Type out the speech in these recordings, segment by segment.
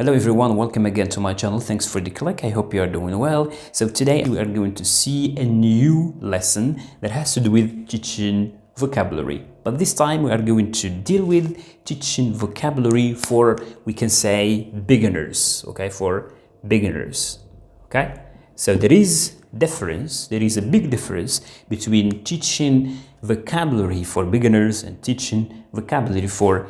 Hello everyone, welcome again to my channel. Thanks for the click. I hope you are doing well. So today we are going to see a new lesson that has to do with teaching vocabulary. But this time we are going to deal with teaching vocabulary for, we can say, beginners, okay? For beginners, okay? So there is a big difference between teaching vocabulary for beginners and teaching vocabulary for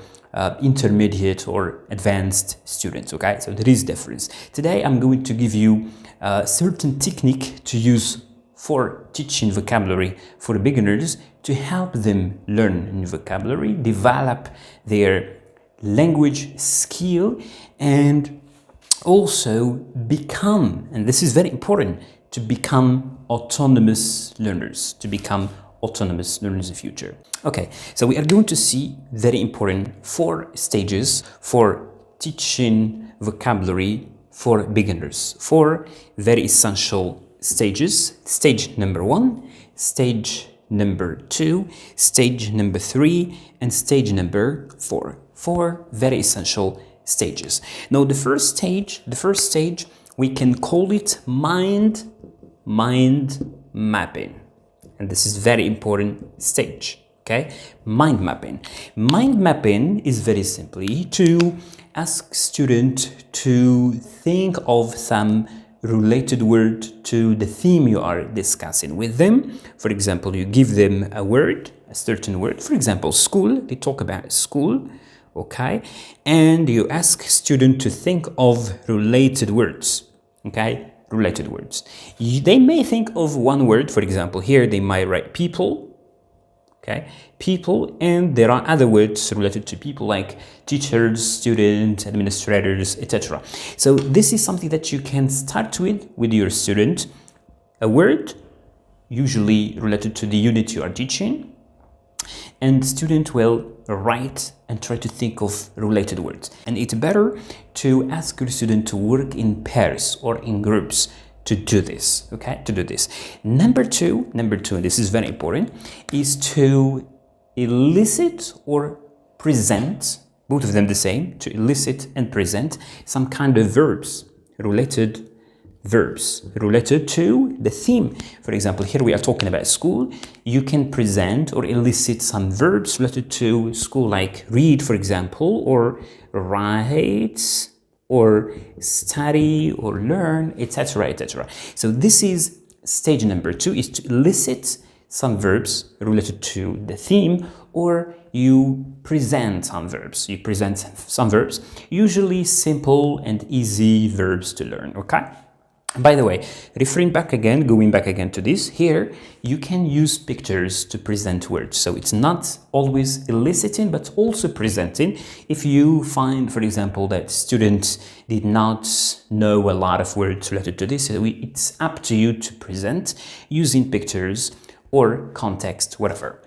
intermediate or advanced students, okay? So there is difference. Today I'm going to give you a certain technique to use for teaching vocabulary for beginners to help them learn new vocabulary, develop their language skill, and also become, and this is very important, to become autonomous learners, in the future. Okay, so we are going to see very important 4 stages for teaching vocabulary for beginners. 4 very essential stages. Stage number 1, stage number 2, stage number 3, and stage number 4. 4 very essential stages. Now the first stage, we can call it mind mapping. And this is very important stage, okay? Mind mapping. Mind mapping is very simply to ask student to think of some related word to the theme you are discussing with them. For example, you give them a word, a certain word. For example, school, they talk about school, okay? And you ask student to think of related words, okay? Related words. They may think of one word. For example, here they might write people, okay? People, and there are other words related to people like teachers, students, administrators, etc. So this is something that you can start with your student. A word usually related to the unit you are teaching, and student will write and try to think of related words. And it's better to ask your student to work in pairs or in groups to do this, okay? To do this. Number two, and this is very important, is to elicit or present, both of them the same, to elicit and present some kind of related to the theme. For example, here we are talking about school. You can present or elicit some verbs related to school, like read, for example, or write, or study, or learn, etc., etc. So this is stage number 2, is to elicit some verbs related to the theme, or you present some verbs. Usually simple and easy verbs to learn, okay? By the way, going back again to this, here you can use pictures to present words. So it's not always eliciting, but also presenting. If you find, for example, that students did not know a lot of words related to this, it's up to you to present using pictures or context, whatever.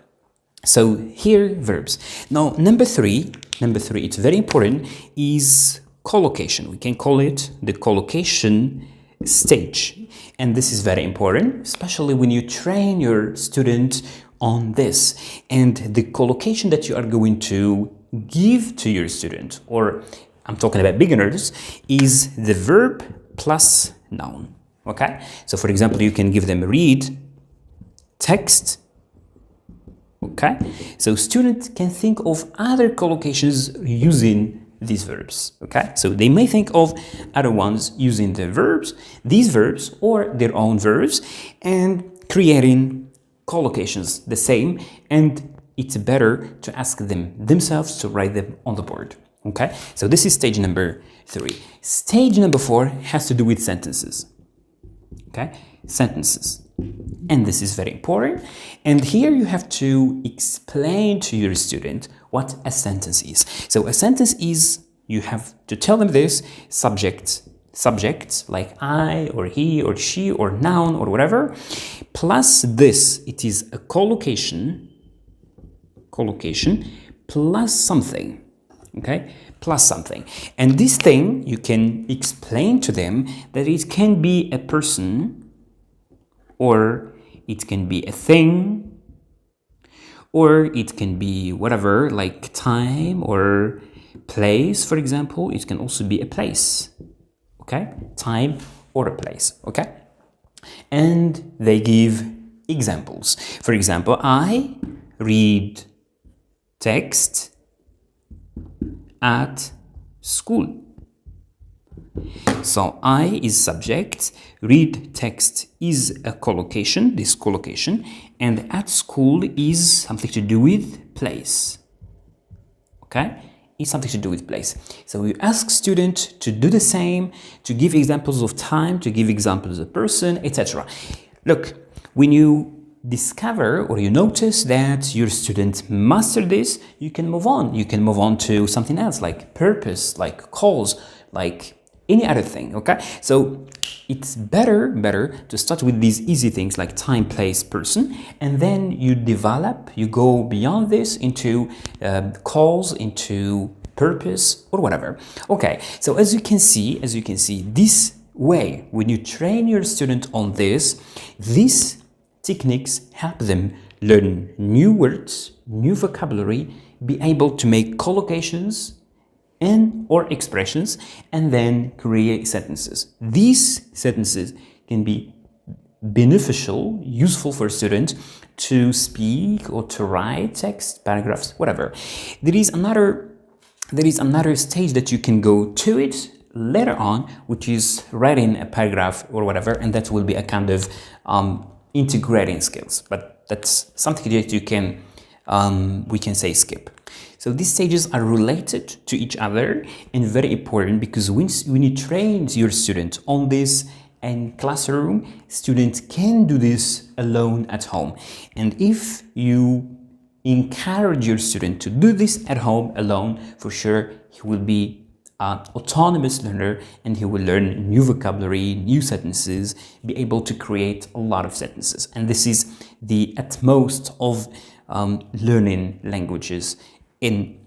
So here, verbs. Now, number three, it's very important, is collocation. We can call it the collocation stage. And this is very important, especially when you train your student on this. And the collocation that you are going to give to your student, or I'm talking about beginners, is the verb plus noun, okay? So for example, you can give them read, text, okay? So students can think of other collocations using these verbs, okay? So they may think of other ones using these verbs or their own verbs, and creating collocations the same, and it's better to ask them themselves to write them on the board, okay? So this is stage number 3. Stage number 4 has to do with sentences, okay? Sentences. And this is very important. And here you have to explain to your student what a sentence is. So a sentence is, you have to tell them this, subjects like I or he or she or noun or whatever, plus this, it is a collocation plus something, okay? Plus something. And this thing, you can explain to them that it can be a person, or it can be a thing, or it can be whatever, like time, or Place, for example, it can also be a place, okay? Time or a place, okay? And they give examples. For example, I read text at school. So I is subject, read text is a collocation, this collocation, and at school is something to do with place. Okay? It's something to do with place. So you ask students to do the same, to give examples of time, to give examples of person, etc. Look, when you discover or you notice that your student mastered this, you can move on. You can move on to something else like purpose, like cause, like any other thing, okay? So it's better to start with these easy things like time, place, person, and then you develop, you go beyond this into cause, into purpose, or whatever. Okay, so as you can see, this way, when you train your student on this, these techniques help them learn new words, new vocabulary, be able to make collocations and or expressions, and then create sentences. These sentences can be beneficial, useful for students to speak or to write text, paragraphs, whatever. There is another stage that you can go to it later on, which is writing a paragraph or whatever, and that will be a kind of integrating skills. But that's something that you can we can say skip. So these stages are related to each other and very important, because when you train your student on this in classroom, students can do this alone at home. And if you encourage your student to do this at home alone, for sure he will be an autonomous learner, and he will learn new vocabulary, new sentences, be able to create a lot of sentences. And this is the utmost of learning languages in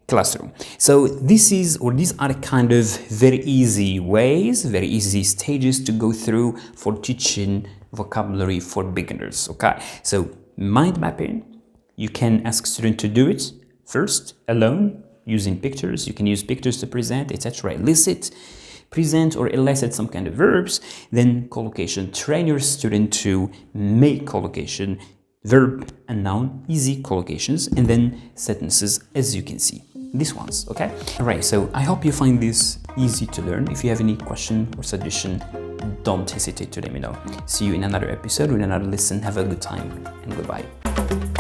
classroom. So these are kind of very easy ways, very easy stages to go through for teaching vocabulary for beginners, okay? So mind mapping, you can ask students to do it first alone using pictures. You can use pictures to present, etc. Elicit, present or elicit some kind of verbs. Then collocation, train your student to make collocation, verb and noun, easy collocations, and then sentences, as you can see, these ones, okay? All right, so I hope you find this easy to learn. If you have any question or suggestion, don't hesitate to let me know. See you in another episode with another lesson. Have a good time and goodbye.